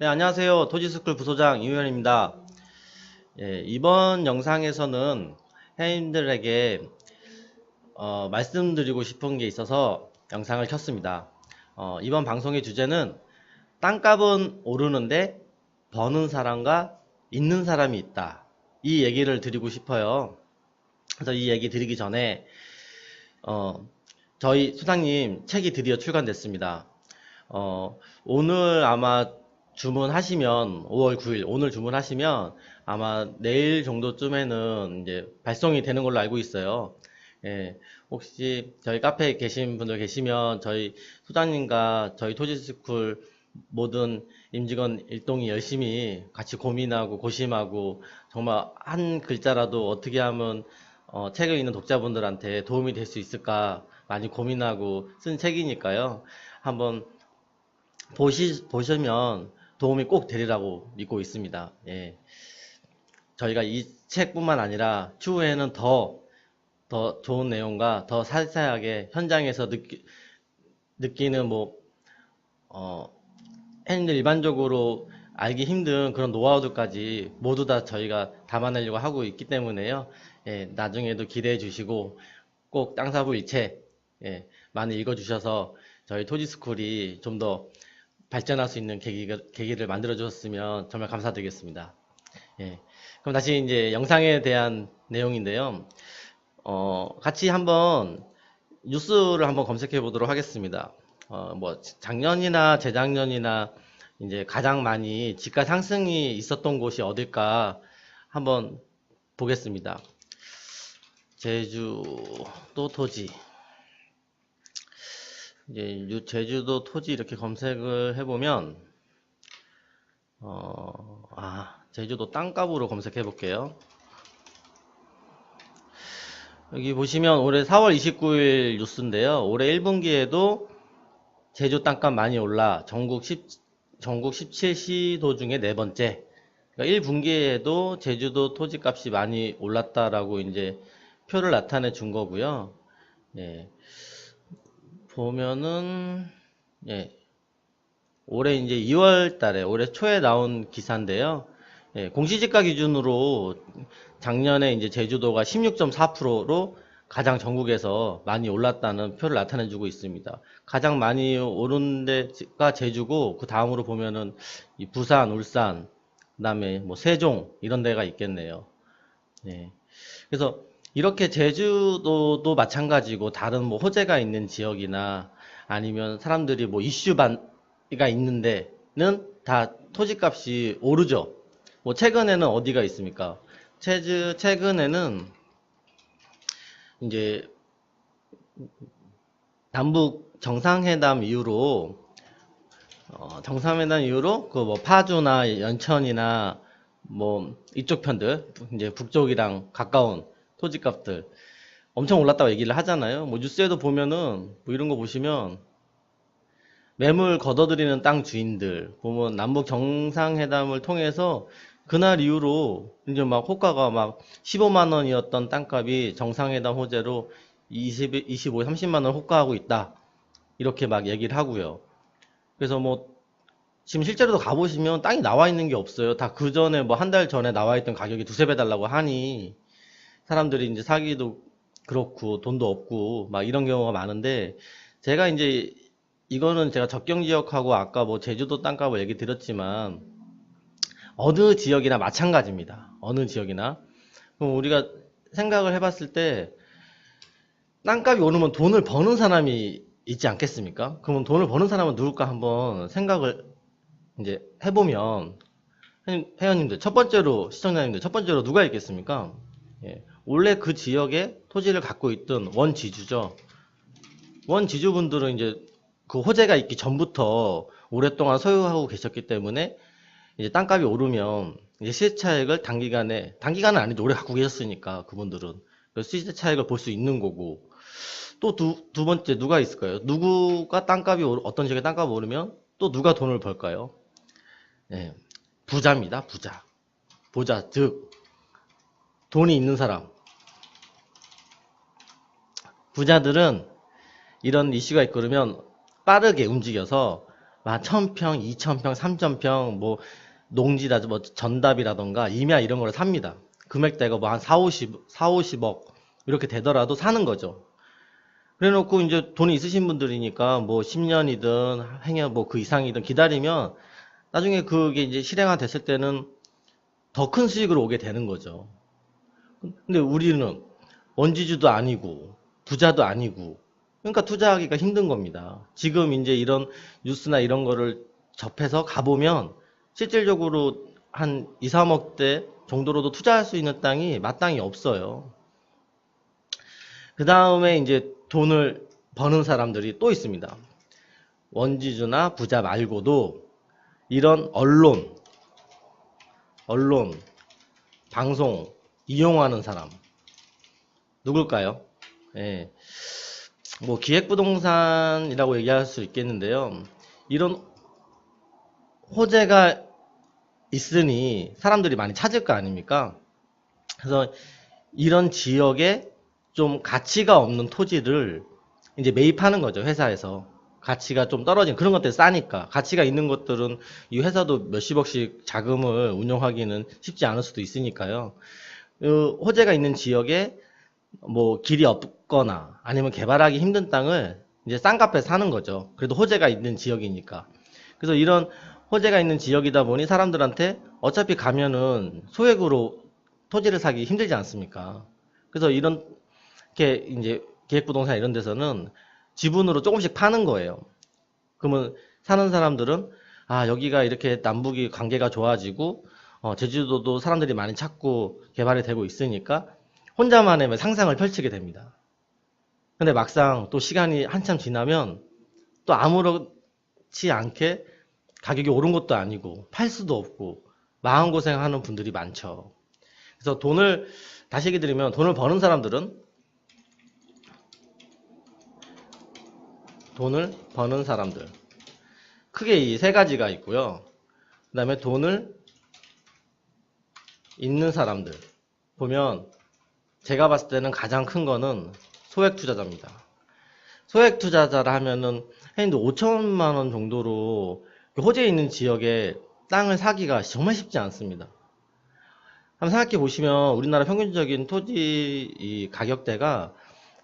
네, 안녕하세요. 토지스쿨 부소장 이우현입니다. 예, 이번 영상에서는 회원님들에게 말씀드리고 싶은 게 있어서 영상을 켰습니다. 이번 방송의 주제는 땅값은 오르는데 버는 사람과 있는 사람이 있다. 이 얘기를 드리고 싶어요. 그래서 이 얘기 드리기 전에 저희 소장님 책이 드디어 출간됐습니다. 오늘 아마 주문하시면 5월 9일 오늘 주문하시면 아마 내일 정도쯤에는 이제 발송이 되는 걸로 알고 있어요. 예, 혹시 저희 카페에 계신 분들 계시면 저희 소장님과 저희 토지스쿨 모든 임직원 일동이 열심히 같이 고민하고 고심하고 정말 한 글자라도 어떻게 하면 책을 읽는 독자분들한테 도움이 될 수 있을까 많이 고민하고 쓴 책이니까요. 한번 보시면 도움이 꼭 되리라고 믿고 있습니다. 예. 저희가 이 책뿐만 아니라 추후에는 더 좋은 내용과 더 살살하게 현장에서 느끼는 회원님들 일반적으로 알기 힘든 그런 노하우들까지 모두 다 저희가 담아내려고 하고 있기 때문에요. 예, 나중에도 기대해 주시고 꼭 땅사부 일책 많이 읽어주셔서 저희 토지스쿨이 좀 더 발전할 수 있는 계기를 만들어 주셨으면 정말 감사드리겠습니다. 예, 그럼 다시 이제 영상에 대한 내용인데요. 같이 한번 뉴스를 한번 검색해 보도록 하겠습니다. 작년이나 재작년이나 이제 가장 많이 집가 상승이 있었던 곳이 어딜까 한번 보겠습니다. 제주도 토지. 이제 제주도 토지 이렇게 검색을 해보면, 제주도 땅값으로 검색해 볼게요. 여기 보시면 올해 4월 29일 뉴스인데요. 올해 1분기에도 제주 땅값 많이 올라 전국 17시도 중에 네 번째. 그러니까 1분기에도 제주도 토지값이 많이 올랐다라고 이제 표를 나타내 준 거고요. 예, 보면은 예, 올해 이제 2월 달에 올해 초에 나온 기사인데요. 예, 공시지가 기준으로 작년에 이제 제주도가 16.4%로 가장 전국에서 많이 올랐다는 표를 나타내주고 있습니다. 가장 많이 오른 데가 제주고 그 다음으로 보면은 이 부산, 울산, 그다음에 뭐 세종 이런 데가 있겠네요. 예. 그래서 이렇게 제주도도 마찬가지고 다른 뭐 호재가 있는 지역이나 아니면 사람들이 뭐 이슈가 있는데는 다 토지값이 오르죠. 뭐 최근에는 어디가 있습니까? 최근에는 이제 남북 정상회담 이후로 그 뭐 파주나 연천이나 뭐 이쪽 편들 이제 북쪽이랑 가까운 토지값들 엄청 올랐다고 얘기를 하잖아요. 뭐 뉴스에도 보면은 뭐 이런 거 보시면 매물 걷어들이는 땅 주인들 보면 남북 정상회담을 통해서 그날 이후로 이제 막 호가가 막 15만 원이었던 땅값이 정상회담 호재로 25, 30만 원 호가하고 있다. 이렇게 막 얘기를 하고요. 그래서 뭐 지금 실제로도 가보시면 땅이 나와 있는 게 없어요. 다 그 전에 뭐 한 달 전에 나와 있던 가격이 두세 배 달라고 하니 사람들이 이제 사기도 그렇고 돈도 없고 막 이런 경우가 많은데 제가 이제 이거는 제가 접경 지역하고 아까 뭐 제주도 땅값을 얘기 드렸지만 어느 지역이나 마찬가지입니다. 어느 지역이나. 그럼 우리가 생각을 해봤을 때 땅값이 오르면 돈을 버는 사람이 있지 않겠습니까? 그러면 돈을 버는 사람은 누굴까 한번 생각을 이제 해보면 회원님들 첫 번째로 시청자님들 첫 번째로 누가 있겠습니까? 예, 원래 그 지역에 토지를 갖고 있던 원지주죠. 원지주분들은 이제 그 호재가 있기 전부터 오랫동안 소유하고 계셨기 때문에 이제 땅값이 오르면 이제 시세 차익을 단기간은 아니죠. 오래 갖고 계셨으니까 그분들은 그 시세 차익을 볼 수 있는 거고 또 두 번째 누가 있을까요? 누구가 어떤 지역에 땅값이 오르면 또 누가 돈을 벌까요? 예, 부자입니다. 부자 즉 돈이 있는 사람. 부자들은 이런 이슈가 있고 그러면 빠르게 움직여서 한 1000평, 2000평, 3000평, 뭐, 농지다, 뭐, 전답이라던가, 임야 이런 거를 삽니다. 금액대가 뭐 한 50억, 이렇게 되더라도 사는 거죠. 그래 놓고 이제 돈이 있으신 분들이니까 뭐 10년이든 행여 뭐 그 이상이든 기다리면 나중에 그게 이제 실행화 됐을 때는 더 큰 수익으로 오게 되는 거죠. 근데 우리는 원지주도 아니고 부자도 아니고 그러니까 투자하기가 힘든 겁니다. 지금 이제 이런 뉴스나 이런 거를 접해서 가보면 실질적으로 한 2, 3억대 정도로도 투자할 수 있는 땅이 마땅히 없어요. 그 다음에 이제 돈을 버는 사람들이 또 있습니다. 원지주나 부자 말고도 이런 언론, 방송 이용하는 사람 누굴까요? 예, 뭐 기획부동산이라고 얘기할 수 있겠는데요. 이런 호재가 있으니 사람들이 많이 찾을 거 아닙니까? 그래서 이런 지역에 좀 가치가 없는 토지를 이제 매입하는 거죠, 회사에서. 가치가 좀 떨어진 그런 것들 싸니까. 가치가 있는 것들은 이 회사도 몇십억씩 자금을 운용하기는 쉽지 않을 수도 있으니까요. 호재가 있는 지역에 뭐 길이 없거나 아니면 개발하기 힘든 땅을 이제 싼 값에 사는 거죠. 그래도 호재가 있는 지역이니까. 그래서 이런 호재가 있는 지역이다 보니 사람들한테 어차피 가면은 소액으로 토지를 사기 힘들지 않습니까? 그래서 이렇게 이제 기획부동산 이런 데서는 지분으로 조금씩 파는 거예요. 그러면 사는 사람들은 아 여기가 이렇게 남북이 관계가 좋아지고 제주도도 사람들이 많이 찾고 개발이 되고 있으니까 혼자만의 상상을 펼치게 됩니다. 근데 막상 또 시간이 한참 지나면 또 아무렇지 않게 가격이 오른 것도 아니고 팔 수도 없고 마음고생하는 분들이 많죠. 그래서 다시 얘기 드리면 돈을 버는 사람들은 돈을 버는 사람들 크게 이 세 가지가 있고요. 그 다음에 돈을 있는 사람들 보면 제가 봤을 때는 가장 큰 거는 소액 투자자입니다. 소액 투자자라 하면은 해인도 5천만 원 정도로 호재 있는 지역에 땅을 사기가 정말 쉽지 않습니다. 한번 생각해 보시면 우리나라 평균적인 토지 이 가격대가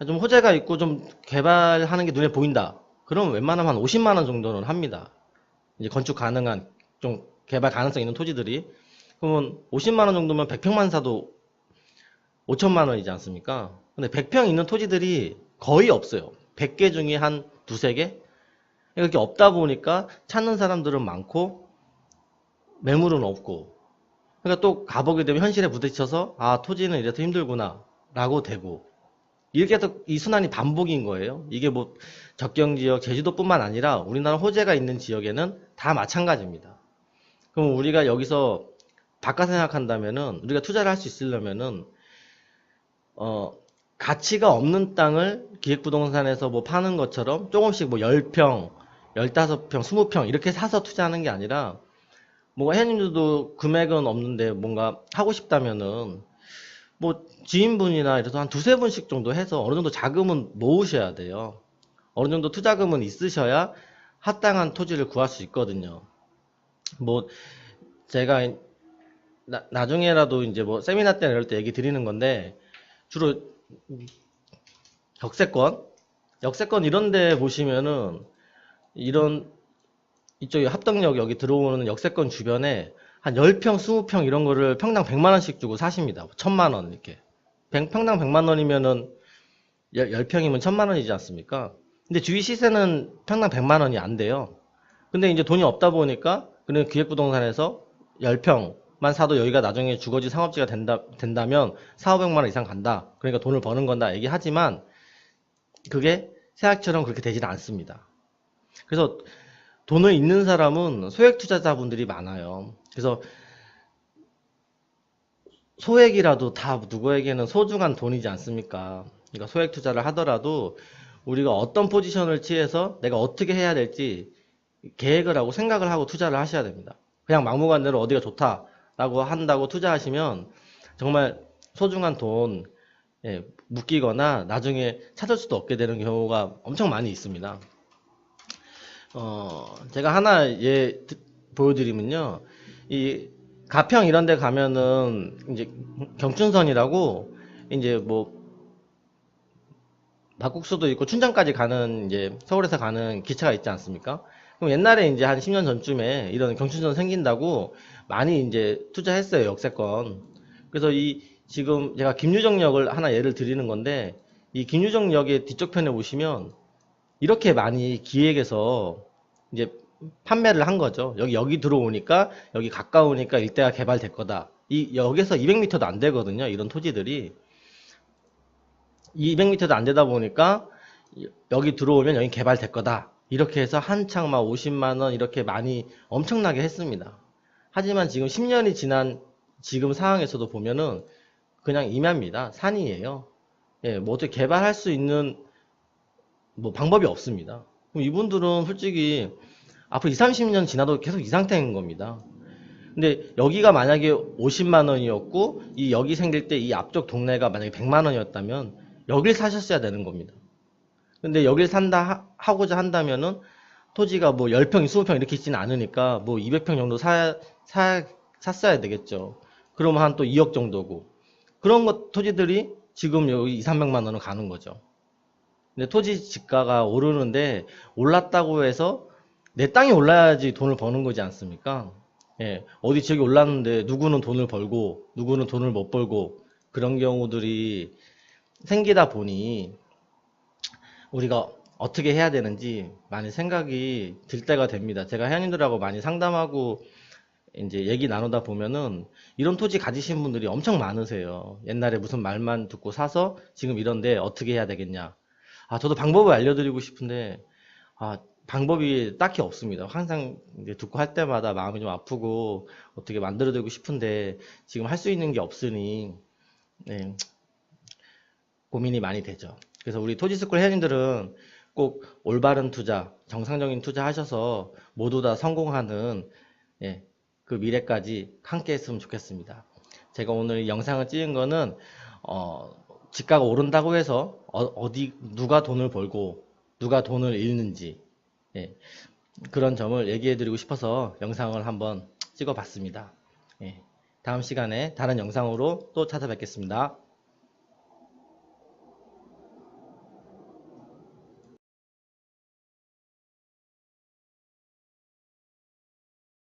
좀 호재가 있고 좀 개발하는 게 눈에 보인다. 그럼 웬만하면 한 50만 원 정도는 합니다. 이제 건축 가능한 좀 개발 가능성 있는 토지들이 그러면 50만 원 정도면 100평만 사도 5천만 원이지 않습니까? 근데 100평 있는 토지들이 거의 없어요. 100개 중에 한 두세 개? 이렇게 없다 보니까 찾는 사람들은 많고 매물은 없고 그러니까 또 가보게 되면 현실에 부딪혀서 아 토지는 이래서 힘들구나 라고 되고 이렇게 해서 이 순환이 반복인 거예요. 이게 뭐 적경지역 제주도뿐만 아니라 우리나라 호재가 있는 지역에는 다 마찬가지입니다. 그럼 우리가 여기서 바깥 생각한다면은 우리가 투자를 할 수 있으려면은 가치가 없는 땅을 기획부동산에서 뭐 파는 것처럼 조금씩 뭐 10평, 15평, 20평 이렇게 사서 투자하는 게 아니라 뭐 회원님들도 금액은 없는데 뭔가 하고 싶다면은 뭐 지인분이나 이래서 한 두세 분씩 정도 해서 어느 정도 자금은 모으셔야 돼요. 어느 정도 투자금은 있으셔야 합당한 토지를 구할 수 있거든요. 뭐 제가 나중에라도 이제 뭐 세미나 때나 이럴 때 얘기 드리는 건데 주로 역세권 이런 데 보시면은 이런 이쪽에 합덕역 여기 들어오는 역세권 주변에 한 10평, 20평 이런 거를 평당 100만 원씩 주고 사십니다. 1000만 원 이렇게. 평당 100만 원이면은 10평이면 1000만 원이지 않습니까? 근데 주위 시세는 평당 100만 원이 안 돼요. 근데 이제 돈이 없다 보니까 그냥 기획부동산에서 10평만 사도 여기가 나중에 주거지 상업지가 된다면 4, 500만 원 이상 간다. 그러니까 돈을 버는 건다 얘기하지만 그게 생각처럼 그렇게 되질 않습니다. 그래서 돈을 있는 사람은 소액 투자자분들이 많아요. 그래서 소액이라도 다 누구에게는 소중한 돈이지 않습니까? 그러니까 소액 투자를 하더라도 우리가 어떤 포지션을 취해서 내가 어떻게 해야 될지 계획을 하고 생각을 하고 투자를 하셔야 됩니다. 그냥 막무가내로 어디가 좋다라고 한다고 투자하시면 정말 소중한 돈 묶이거나 나중에 찾을 수도 없게 되는 경우가 엄청 많이 있습니다. 제가 하나 보여드리면요. 이 가평 이런 데 가면은 이제 경춘선이라고 이제 뭐 막국수도 있고 춘천까지 가는 이제 서울에서 가는 기차가 있지 않습니까? 그럼 옛날에 이제 한 10년 전쯤에 이런 경춘선 생긴다고 많이 이제 투자했어요, 역세권. 그래서 이 지금 제가 김유정역을 하나 예를 드리는 건데 이 김유정역의 뒤쪽 편에 보시면 이렇게 많이 기획해서 이제 판매를 한 거죠. 여기 들어오니까 여기 가까우니까 일대가 개발될 거다. 이 역에서 200m도 안 되거든요. 이런 토지들이 200m도 안 되다 보니까 여기 들어오면 여기 개발될 거다. 이렇게 해서 한창 막 50만 원 이렇게 많이 엄청나게 했습니다. 하지만 지금 10년이 지난 지금 상황에서도 보면은 그냥 임야입니다. 산이에요. 예, 뭐 어떻게 개발할 수 있는 뭐 방법이 없습니다. 그럼 이분들은 솔직히 앞으로 2, 30년 지나도 계속 이 상태인 겁니다. 근데 여기가 만약에 50만 원이었고 이 여기 생길 때 이 앞쪽 동네가 만약에 100만 원이었다면 여길 사셨어야 되는 겁니다. 근데 여길 하고자 한다면은 토지가 뭐 10평, 20평 이렇게 있지는 않으니까 뭐 200평 정도 샀어야 되겠죠. 그러면 한 또 2억 정도고. 그런 토지들이 지금 여기 2, 300만 원은 가는 거죠. 근데 토지 지가가 오르는데 올랐다고 해서 내 땅이 올라야지 돈을 버는 거지 않습니까? 예, 어디 지역이 올랐는데 누구는 돈을 벌고 누구는 돈을 못 벌고 그런 경우들이 생기다 보니 우리가 어떻게 해야 되는지 많이 생각이 들 때가 됩니다. 제가 회원님들하고 많이 상담하고 이제 얘기 나누다 보면은 이런 토지 가지신 분들이 엄청 많으세요. 옛날에 무슨 말만 듣고 사서 지금 이런데 어떻게 해야 되겠냐. 저도 방법을 알려드리고 싶은데 방법이 딱히 없습니다. 항상 이제 듣고 할 때마다 마음이 좀 아프고 어떻게 만들어드리고 싶은데 지금 할 수 있는 게 없으니 네, 고민이 많이 되죠. 그래서 우리 토지스쿨 회원님들은 꼭 올바른 투자, 정상적인 투자 하셔서 모두 다 성공하는 예, 그 미래까지 함께 했으면 좋겠습니다. 제가 오늘 이 영상을 찍은 거는 집가가 오른다고 해서 누가 돈을 벌고 누가 돈을 잃는지 예, 그런 점을 얘기해 드리고 싶어서 영상을 한번 찍어 봤습니다. 예, 다음 시간에 다른 영상으로 또 찾아뵙겠습니다.